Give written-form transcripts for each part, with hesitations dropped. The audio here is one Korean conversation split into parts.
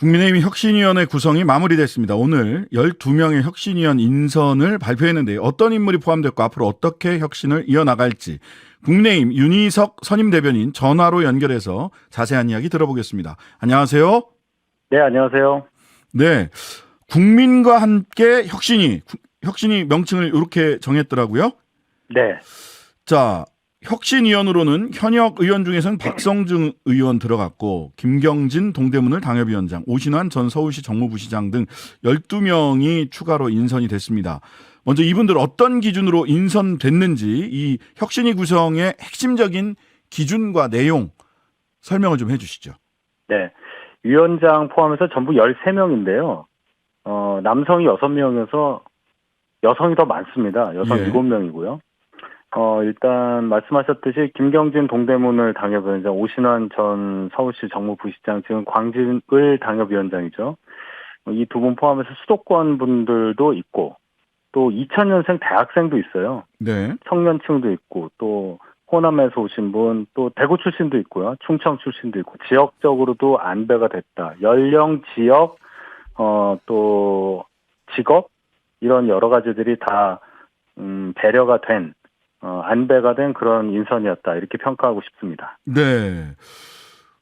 국민의힘 혁신위원회 구성이 마무리됐습니다. 오늘 12명의 혁신위원 인선을 발표했는데 어떤 인물이 포함됐고 앞으로 어떻게 혁신을 이어나갈지 국민의힘 윤희석 선임 대변인 전화로 연결해서 자세한 이야기 들어보겠습니다. 안녕하세요. 네, 안녕하세요. 네, 국민과 함께 혁신이 명칭을 이렇게 정했더라고요. 네. 자, 혁신위원으로는 현역 의원 중에서는 박성중 의원 들어갔고 김경진 동대문을 당협위원장, 오신환 전 서울시 정무부시장 등 12명이 추가로 인선이 됐습니다. 먼저 이분들 어떤 기준으로 인선됐는지 이 혁신위 구성의 핵심적인 기준과 내용 설명을 좀 해주시죠. 네. 위원장 포함해서 전부 13명인데요. 남성이 6명이어서 여성이 더 많습니다. 여성 예. 7명이고요. 일단 말씀하셨듯이 김경진 동대문을 당협위원장, 오신환 전 서울시 정무부시장, 지금 광진을 당협위원장이죠. 이 두 분 포함해서 수도권 분들도 있고 또 2000년생 대학생도 있어요. 네. 청년층도 있고 또 호남에서 오신 분, 또 대구 출신도 있고요. 충청 출신도 있고 지역적으로도 안배가 됐다. 연령, 지역, 또 직업 이런 여러 가지들이 다 배려가 된 안배가 된 그런 인선이었다 이렇게 평가하고 싶습니다. 네.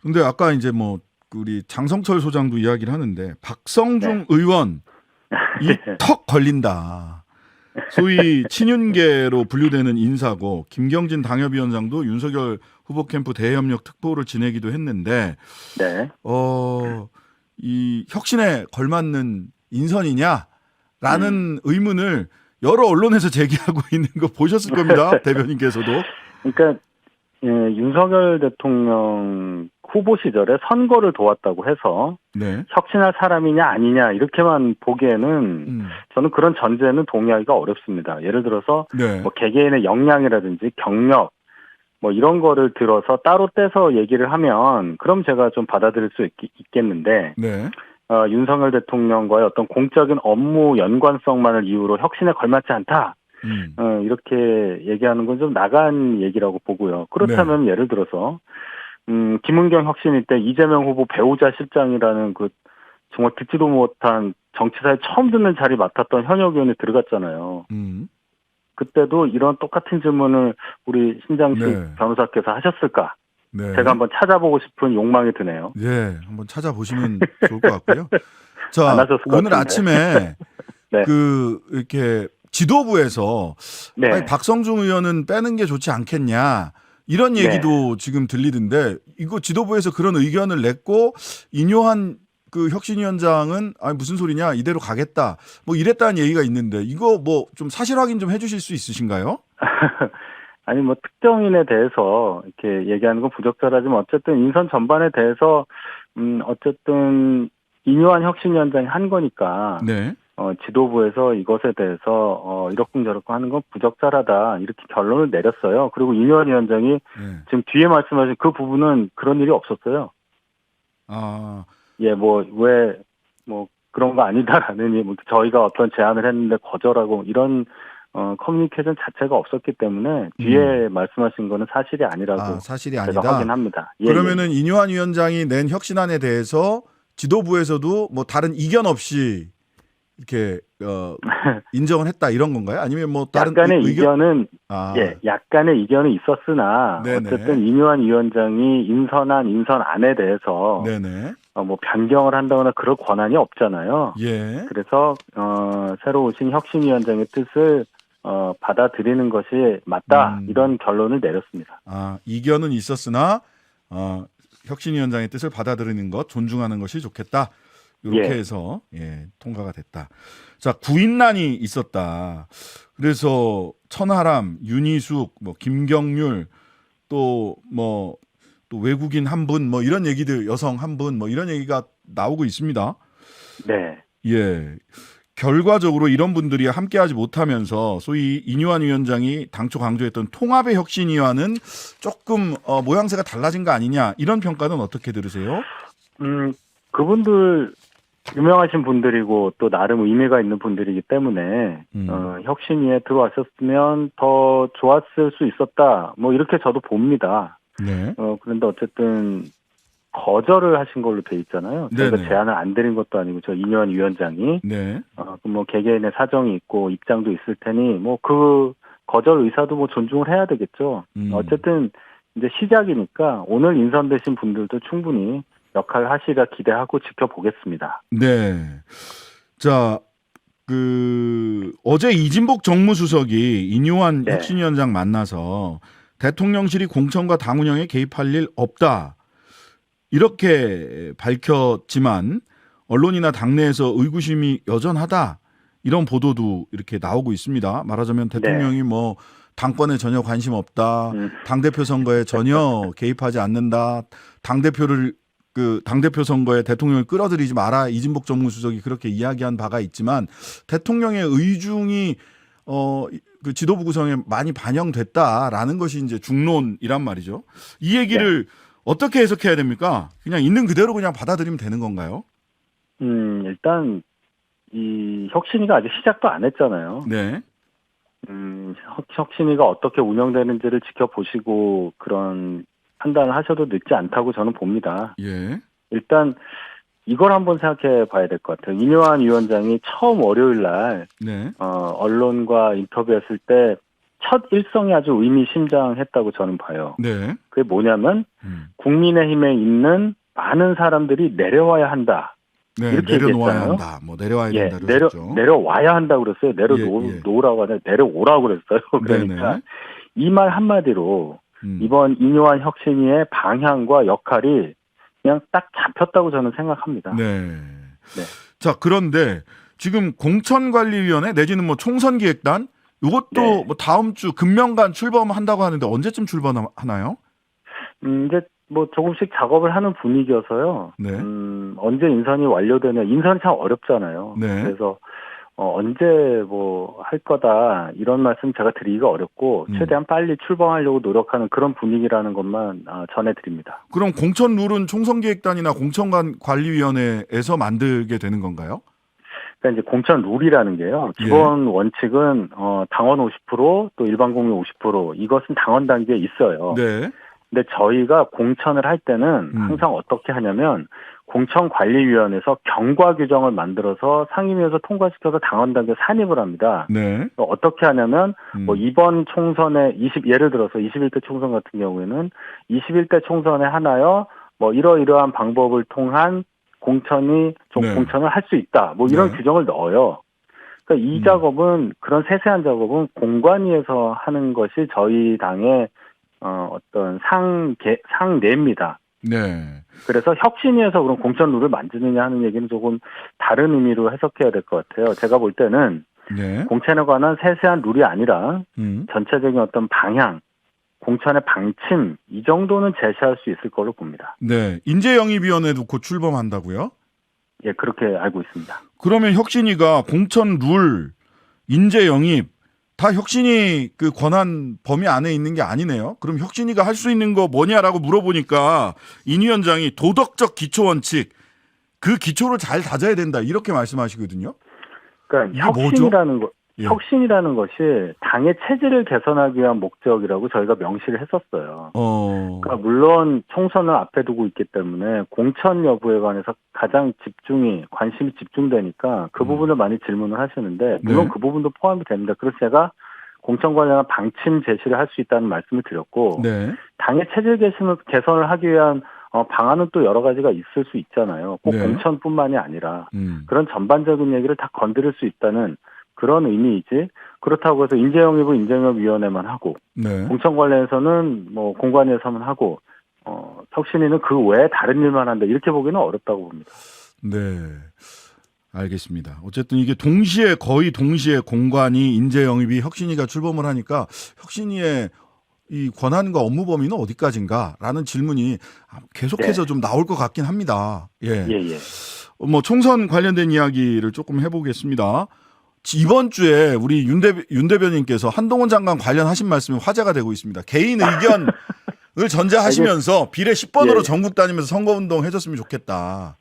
근데 아까 이제 뭐 우리 장성철 소장도 이야기를 하는데 박성중 의원 이 턱 걸린다. 소위 친윤계로 분류되는 인사고 김경진 당협위원장도 윤석열 후보 캠프 대협력 특보를 지내기도 했는데 네. 이 혁신에 걸맞는 인선이냐라는 의문을 여러 언론에서 제기하고 있는 거 보셨을 겁니다. 대변인께서도. 그러니까 윤석열 대통령 후보 시절에 선거를 도왔다고 해서 네. 혁신할 사람이냐 아니냐 이렇게만 보기에는 저는 그런 전제는 동의하기가 어렵습니다. 예를 들어서 네. 뭐 개개인의 역량이라든지 경력 뭐 이런 거를 들어서 따로 떼서 얘기를 하면 그럼 제가 좀 받아들일 수 있겠는데 네. 윤석열 대통령과의 어떤 공적인 업무 연관성만을 이유로 혁신에 걸맞지 않다. 이렇게 얘기하는 건 좀 나간 얘기라고 보고요. 그렇다면 예를 들어서 김은경 혁신위 때 이재명 후보 배우자 실장이라는 그 정말 듣지도 못한 정치사에 처음 듣는 자리 맡았던 현역 의원이 들어갔잖아요. 그때도 이런 똑같은 질문을 우리 신장식 네. 변호사께서 하셨을까? 네. 제가 한번 찾아보고 싶은 욕망이 드네요. 네, 한번 찾아보시면 좋을 것 같고요. 안 자, 하셨을 것 오늘 같은데. 아침에 네. 이렇게 지도부에서 네. 아니, 박성중 의원은 빼는 게 좋지 않겠냐 이런 얘기도 지금 들리던데 이거 지도부에서 그런 의견을 냈고 인요한 그 혁신위원장은 아니 무슨 소리냐 이대로 가겠다 뭐 이랬다는 얘기가 있는데 이거 뭐 좀 사실 확인 좀 해주실 수 있으신가요? 아니 뭐 특정인에 대해서 이렇게 얘기하는 건 부적절하지만 어쨌든 인선 전반에 대해서 어쨌든 인요한 혁신위원장이 한 거니까 네. 지도부에서 이것에 대해서 이러쿵저러쿵 하는 건 부적절하다 이렇게 결론을 내렸어요. 그리고 인요한 위원장이 지금 뒤에 말씀하신 그 부분은 그런 일이 없었어요. 아, 예, 뭐 왜 뭐 그런 거 아니다라는 뭐 저희가 어떤 제안을 했는데 거절하고 이런 커뮤니케이션 자체가 없었기 때문에 뒤에 말씀하신 거는 사실이 아니라고 사실이 제가 아니다. 확인합니다. 예, 그러면은 인요한 위원장이 낸 혁신안에 대해서 지도부에서도 뭐 다른 이견 없이 이렇게 인정을 했다 이런 건가요? 아니면 뭐 다른 약간의 이견은 약간의 이견은 있었으나 네네. 어쨌든 인요한 위원장이 인선한 인선안에 대해서 네네. 뭐 변경을 한다거나 그럴 권한이 없잖아요. 예. 그래서 새로 오신 혁신위원장의 뜻을 받아들이는 것이 맞다 이런 결론을 내렸습니다. 이견은 있었으나 혁신위원장의 뜻을 받아들이는 것 존중하는 것이 좋겠다. 이렇게 해서 통과가 됐다. 자, 구인난이 있었다. 그래서 천하람, 윤희숙, 뭐 김경률 또 외국인 한 분 뭐 이런 얘기들 여성 한 분 뭐 이런 얘기가 나오고 있습니다. 네. 예. 결과적으로 이런 분들이 함께하지 못하면서 소위 인요한 위원장이 당초 강조했던 통합의 혁신위와는 조금 모양새가 달라진 거 아니냐 이런 평가는 어떻게 들으세요? 그분들 유명하신 분들이고 또 나름 의미가 있는 분들이기 때문에 혁신위에 들어왔었으면 더 좋았을 수 있었다. 뭐 이렇게 저도 봅니다. 네. 그런데 어쨌든 거절을 하신 걸로 돼 있잖아요. 저희가 네네. 제안을 안 드린 것도 아니고 저 이뇨한 위원장이 네. 뭐 개개인의 사정이 있고 입장도 있을 테니 뭐 그 거절 의사도 뭐 존중을 해야 되겠죠. 어쨌든 이제 시작이니까 오늘 인선되신 분들도 충분히 역할 하시리라 기대하고 지켜보겠습니다. 네. 자, 어제 이진복 정무수석이 이뇨한 네. 혁신위원장 만나서 대통령실이 공천과 당 운영에 개입할 일 없다. 이렇게 밝혔지만 언론이나 당내에서 의구심이 여전하다. 이런 보도도 이렇게 나오고 있습니다. 말하자면 대통령이 뭐 당권에 전혀 관심 없다. 당대표 선거에 전혀 개입하지 않는다. 당대표 선거에 대통령을 끌어들이지 마라. 이진복 정무수석이 그렇게 이야기한 바가 있지만 대통령의 의중이 그 지도부 구성에 많이 반영됐다라는 것이 이제 중론이란 말이죠. 이 얘기를 어떻게 해석해야 됩니까? 그냥 있는 그대로 그냥 받아들이면 되는 건가요? 일단 이 혁신위가 아직 시작도 안 했잖아요. 네. 혁신위가 어떻게 운영되는지를 지켜보시고 그런 판단을 하셔도 늦지 않다고 저는 봅니다. 예. 일단 이걸 한번 생각해 봐야 될 것 같아요. 이뇨한 위원장이 처음 월요일 날 네. 언론과 인터뷰했을 때 첫 일성이 아주 의미심장했다고 저는 봐요. 네. 그게 뭐냐면 국민의힘에 있는 많은 사람들이 내려와야 한다. 네. 이렇게 내려놓아야 얘기했잖아요. 한다. 뭐 내려와야 예, 된다 그랬죠. 내려와야 한다고 그랬어요. 내려놓으라고 하냐, 내려오라고 그랬어요. 그러니까 네네. 이 말 한마디로 이번 이뇨한 혁신위의 방향과 역할이 그냥 딱 잡혔다고 저는 생각합니다. 네. 네. 자, 그런데 지금 공천관리위원회 내지는 뭐 총선기획단 이것도 뭐 다음 주 금명간 출범한다고 하는데 언제쯤 출범하나요? 이제 뭐 조금씩 작업을 하는 분위기여서요. 네. 언제 인선이 완료되냐. 인선이 참 어렵잖아요. 네. 그래서 언제 뭐 할 거다 이런 말씀 제가 드리기가 어렵고 최대한 빨리 출범하려고 노력하는 그런 분위기라는 것만 전해드립니다. 그럼 공천 룰은 총선기획단이나 공천관리위원회에서 만들게 되는 건가요? 그러니까 이제 공천 룰이라는 게요. 기본 원칙은 당원 50%, 또 일반 국민 50% 이것은 당원 단계에 있어요. 네. 근데 저희가 공천을 할 때는 항상 어떻게 하냐면 공천관리위원회에서 경과 규정을 만들어서 상임위에서 통과시켜서 당원 단계 산입을 합니다. 네. 어떻게 하냐면 뭐 이번 총선에 예를 들어서 21대 총선 같은 경우에는 21대 총선에 하나여 뭐 이러이러한 방법을 통한 공천을 할 수 있다. 뭐 이런 규정을 넣어요. 그러니까 이 작업은 그런 세세한 작업은 공관위에서 하는 것이 저희 당의 어떤 상례입니다. 네. 그래서 혁신위에서 그런 공천 룰을 만드느냐 하는 얘기는 조금 다른 의미로 해석해야 될 것 같아요. 제가 볼 때는 공천에 관한 세세한 룰이 아니라 전체적인 어떤 방향, 공천의 방침 이 정도는 제시할 수 있을 걸로 봅니다. 네. 인재영입위원회도 곧 출범한다고요? 예, 그렇게 알고 있습니다. 그러면 혁신위가 공천 룰, 인재영입 다 혁신위 그 권한 범위 안에 있는 게 아니네요. 그럼 혁신위가 할 수 있는 거 뭐냐라고 물어보니까 인 위원장이 도덕적 기초 원칙 그 기초를 잘 다져야 된다 이렇게 말씀하시거든요. 그러니까 혁신이라는 혁신이라는 것이 당의 체질을 개선하기 위한 목적이라고 저희가 명시를 했었어요. 그러니까 물론 총선을 앞에 두고 있기 때문에 공천 여부에 관해서 가장 관심이 집중되니까 그 부분을 많이 질문을 하시는데 물론 그 부분도 포함이 됩니다. 그래서 제가 공천 관련한 방침 제시를 할 수 있다는 말씀을 드렸고 당의 체질 개선을 하기 위한 방안은 또 여러 가지가 있을 수 있잖아요. 꼭 공천뿐만이 아니라 그런 전반적인 얘기를 다 건드릴 수 있다는 그런 의미이지 그렇다고 해서 인재영입위원회만 하고 공천 관련해서는 뭐 공관위에서만 하고 혁신위는 그 외에 다른 일만 한다 이렇게 보기는 어렵다고 봅니다. 네, 알겠습니다. 어쨌든 이게 거의 동시에 공관위, 인재영입위, 혁신위가 출범을 하니까 혁신위의 이 권한과 업무 범위는 어디까지인가라는 질문이 계속해서 좀 나올 것 같긴 합니다. 뭐 총선 관련된 이야기를 조금 해보겠습니다. 이번 주에 우리 윤 대변인께서 한동훈 장관 관련하신 말씀이 화제가 되고 있습니다. 개인 의견을 전제하시면서 비례 10번으로 전국 다니면서 선거운동 해줬으면 좋겠다.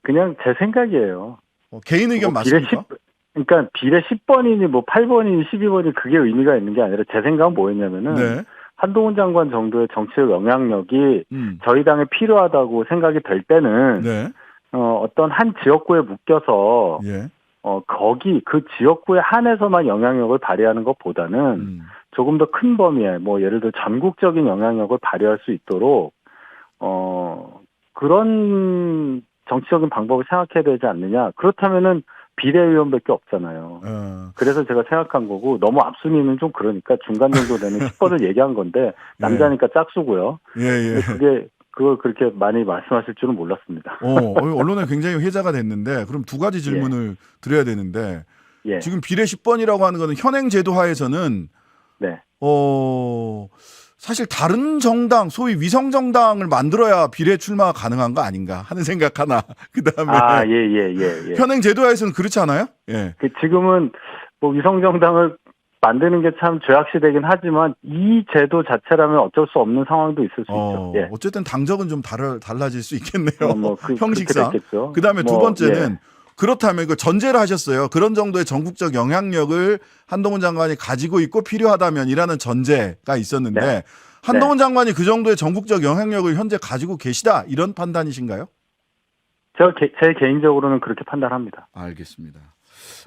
그냥 제 생각이에요. 개인 의견 맞습니까? 그러니까 비례 10번이니 뭐 8번이니 12번이 그게 의미가 있는 게 아니라 제 생각은 뭐였냐면은 한동훈 장관 정도의 정치적 영향력이 저희 당에 필요하다고 생각이 될 때는 네. 어떤 한 지역구에 묶여서 예. 거기 그 지역구에 한해서만 영향력을 발휘하는 것보다는 조금 더 큰 범위에 뭐 예를 들어 전국적인 영향력을 발휘할 수 있도록 그런 정치적인 방법을 생각해야 되지 않느냐. 그렇다면은 비대위원밖에 없잖아요. 그래서 제가 생각한 거고 너무 앞순위는 좀 그러니까 중간 정도 되는 10번을 얘기한 건데 남자니까 짝수고요. 예. 그걸 그렇게 많이 말씀하실 줄은 몰랐습니다. 언론에 굉장히 회자가 됐는데 그럼 두 가지 질문을 드려야 되는데 예. 지금 비례 10번이라고 하는 거는 현행 제도 하에서는 네. 사실 다른 정당, 소위 위성 정당을 만들어야 비례 출마가 가능한 거 아닌가 하는 생각 하나. 그다음에 예. 현행 제도하에서는 그렇지 않아요? 예. 지금은 뭐 위성 정당을 만드는 게 참 죄악시되긴 하지만 이 제도 자체라면 어쩔 수 없는 상황도 있을 수 있죠. 예. 어쨌든 당적은 좀 달라질 수 있겠네요. 형식상. 그렇게 그다음에 두 번째는 그렇다면 그 전제를 하셨어요. 그런 정도의 전국적 영향력을 한동훈 장관이 가지고 있고 필요하다면이라는 전제가 있었는데 한동훈 장관이 그 정도의 전국적 영향력을 현재 가지고 계시다 이런 판단이신가요? 제 개인적으로는 그렇게 판단합니다. 알겠습니다.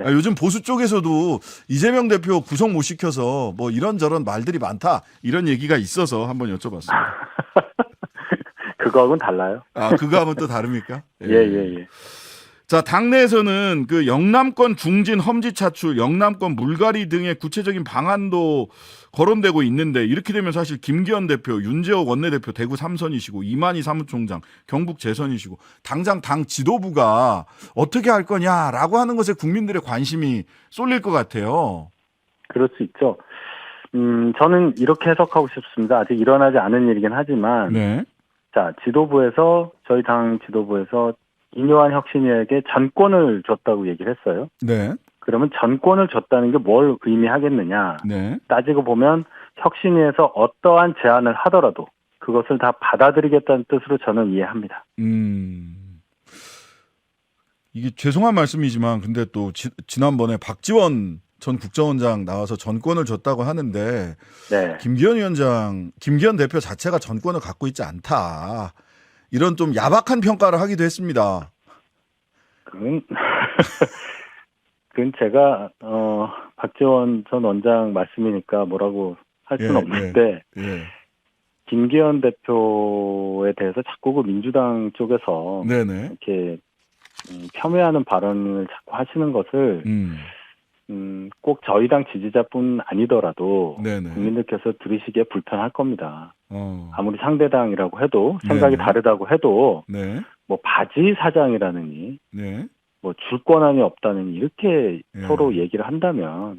요즘 보수 쪽에서도 이재명 대표 구속 못 시켜서 뭐 이런저런 말들이 많다 이런 얘기가 있어서 한번 여쭤봤습니다. 그거하고는 달라요. 그거하고는 또 다릅니까? 예. 자, 당내에서는 그 영남권 중진 험지 차출, 영남권 물갈이 등의 구체적인 방안도 거론되고 있는데 이렇게 되면 사실 김기현 대표, 윤재옥 원내대표 대구 3선이시고 이만희 사무총장 경북 재선이시고 당장 당 지도부가 어떻게 할 거냐라고 하는 것에 국민들의 관심이 쏠릴 것 같아요. 그럴 수 있죠. 저는 이렇게 해석하고 싶습니다. 아직 일어나지 않은 일이긴 하지만 자, 저희 당 지도부에서 이뇨한 혁신위에게 전권을 줬다고 얘기를 했어요. 네. 그러면 전권을 줬다는 게 뭘 의미하겠느냐. 네. 따지고 보면 혁신위에서 어떠한 제안을 하더라도 그것을 다 받아들이겠다는 뜻으로 저는 이해합니다. 이게 죄송한 말씀이지만 근데 또 지난번에 박지원 전 국정원장 나와서 전권을 줬다고 하는데 김기현 대표 자체가 전권을 갖고 있지 않다. 이런 좀 야박한 평가를 하기도 했습니다. 그건 제가 박지원 전 원장 말씀이니까 뭐라고 할 수는 없는데 김기현 대표에 대해서 자꾸 그 민주당 쪽에서 이렇게 폄훼하는 발언을 자꾸 하시는 것을 꼭 저희 당 지지자뿐 아니더라도 국민들께서 들으시기에 불편할 겁니다. 아무리 상대당이라고 해도 생각이 다르다고 해도 뭐 바지 사장이라느니 뭐 줄 권한이 없다느니 이렇게 서로 얘기를 한다면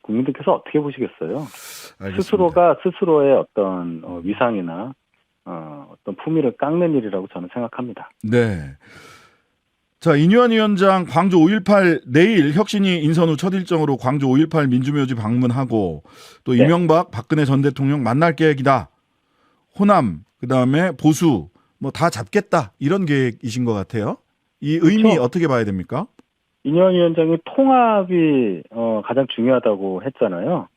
국민들께서 어떻게 보시겠어요? 알겠습니다. 스스로가 스스로의 어떤 위상이나 어떤 품위를 깎는 일이라고 저는 생각합니다. 네. 자, 이뇨한 위원장 광주 5.18 내일 혁신위 인선 후 첫 일정으로 광주 5.18 민주묘지 방문하고 또 이명박 박근혜 전 대통령 만날 계획이다. 호남 그다음에 보수 뭐 다 잡겠다 이런 계획이신 것 같아요. 이 의미 어떻게 봐야 됩니까? 이뇨한 위원장이 통합이 가장 중요하다고 했잖아요.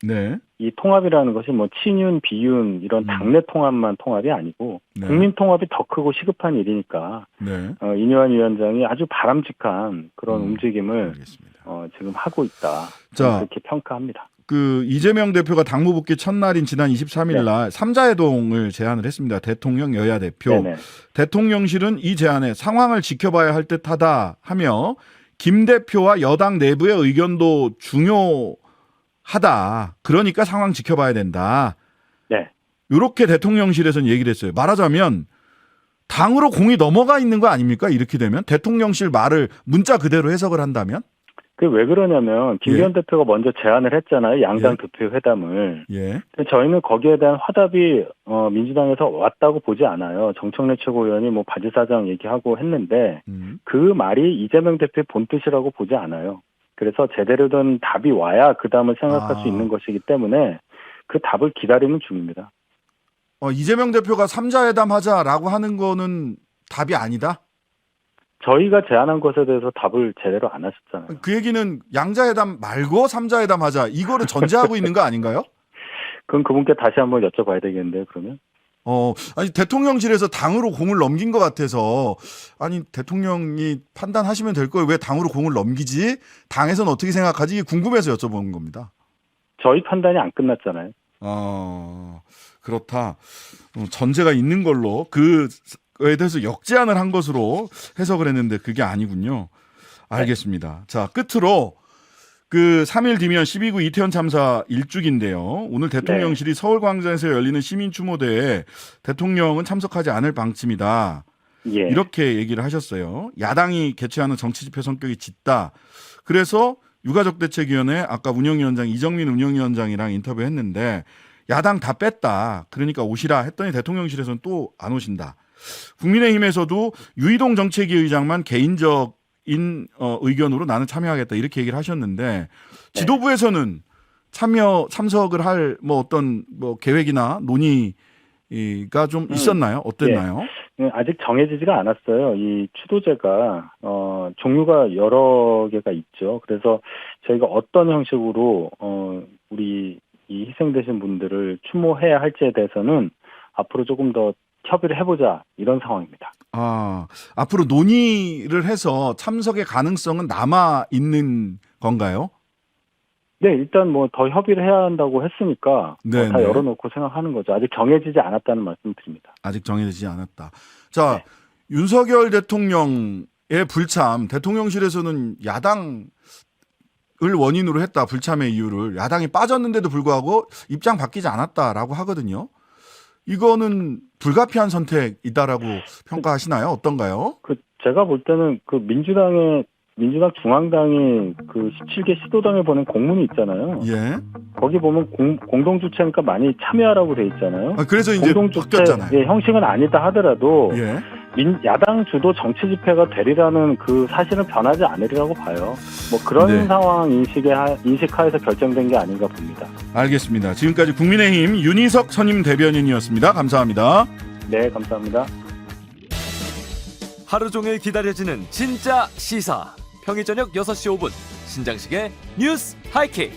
이 통합이라는 것이 뭐 친윤, 비윤 이런 당내 통합만 통합이 아니고 국민 통합이 더 크고 시급한 일이니까 이뇨한 위원장이 아주 바람직한 그런 움직임을 지금 하고 있다. 그렇게 평가합니다. 그 이재명 대표가 당무 복귀 첫날인 지난 23일 날 삼자회동을 제안을 했습니다. 대통령 여야 대표. 대통령실은 이 제안에 상황을 지켜봐야 할 듯하다 하며 김 대표와 여당 내부의 의견도 중요하다. 그러니까 상황 지켜봐야 된다. 이렇게 대통령실에서는 얘기를 했어요. 말하자면 당으로 공이 넘어가 있는 거 아닙니까? 이렇게 되면 대통령실 말을 문자 그대로 해석을 한다면? 그게 왜 그러냐면 김기현 대표가 먼저 제안을 했잖아요. 양당 대표 회담을. 저희는 거기에 대한 화답이 민주당에서 왔다고 보지 않아요. 정청래 최고위원이 뭐 바지 사장 얘기하고 했는데 그 말이 이재명 대표의 본뜻이라고 보지 않아요. 그래서 제대로 된 답이 와야 그 다음을 생각할 수 있는 것이기 때문에 그 답을 기다리는 중입니다. 이재명 대표가 삼자회담 하자라고 하는 거는 답이 아니다? 저희가 제안한 것에 대해서 답을 제대로 안 하셨잖아요. 그 얘기는 양자회담 말고 삼자회담 하자 이거를 전제하고 있는 거 아닌가요? 그럼 그분께 다시 한번 여쭤봐야 되겠는데요, 그러면? 아니 대통령실에서 당으로 공을 넘긴 것 같아서 아니 대통령이 판단하시면 될 거예요. 왜 당으로 공을 넘기지? 당에서는 어떻게 생각하지? 이게 궁금해서 여쭤보는 겁니다. 저희 판단이 안 끝났잖아요. 그렇다. 전제가 있는 걸로 그에 대해서 역제안을 한 것으로 해석을 했는데 그게 아니군요. 알겠습니다. 자, 끝으로 그 3일 뒤면 12구 이태원 참사 1주기인데요. 오늘 대통령실이 서울광장에서 열리는 시민추모대에 대통령은 참석하지 않을 방침이다. 예. 이렇게 얘기를 하셨어요. 야당이 개최하는 정치집회 성격이 짙다. 그래서 유가족대책위원회 아까 운영위원장 이정민 운영위원장이랑 인터뷰했는데 야당 다 뺐다. 그러니까 오시라 했더니 대통령실에서는 또 안 오신다. 국민의힘에서도 유이동 정책위 의장만 개인적 의견으로 나는 참여하겠다 이렇게 얘기를 하셨는데 지도부에서는 참석을 할 어떤 계획이나 논의가 좀 있었나요? 어땠나요? 예. 아직 정해지지가 않았어요. 이 추도제가 종류가 여러 개가 있죠. 그래서 저희가 어떤 형식으로 우리 이 희생되신 분들을 추모해야 할지에 대해서는 앞으로 조금 더 협의를 해보자 이런 상황입니다. 앞으로 논의를 해서 참석의 가능성은 남아 있는 건가요? 네, 일단 더 협의를 해야 한다고 했으니까 다 열어놓고 생각하는 거죠. 아직 정해지지 않았다는 말씀 드립니다. 아직 정해지지 않았다. 자, 윤석열 대통령의 불참, 대통령실에서는 야당을 원인으로 했다, 불참의 이유를. 야당이 빠졌는데도 불구하고 입장 바뀌지 않았다라고 하거든요. 이거는 불가피한 선택이다라고 평가하시나요? 어떤가요? 제가 볼 때는 민주당 중앙당이 17개 시도당에 보낸 공문이 있잖아요. 예. 거기 보면 공동주체니까 많이 참여하라고 돼 있잖아요. 그래서 이제 바뀌었잖아요. 예, 형식은 아니다 하더라도 예. 야당 주도 정치 집회가 되리라는 그 사실은 변하지 않으리라고 봐요. 그런 상황 인식하에서 결정된 게 아닌가 봅니다. 알겠습니다. 지금까지 국민의힘 윤희석 선임 대변인이었습니다. 감사합니다. 네, 감사합니다. 하루 종일 기다려지는 진짜 시사. 평일 저녁 6시 5분 신장식의 뉴스 하이킥.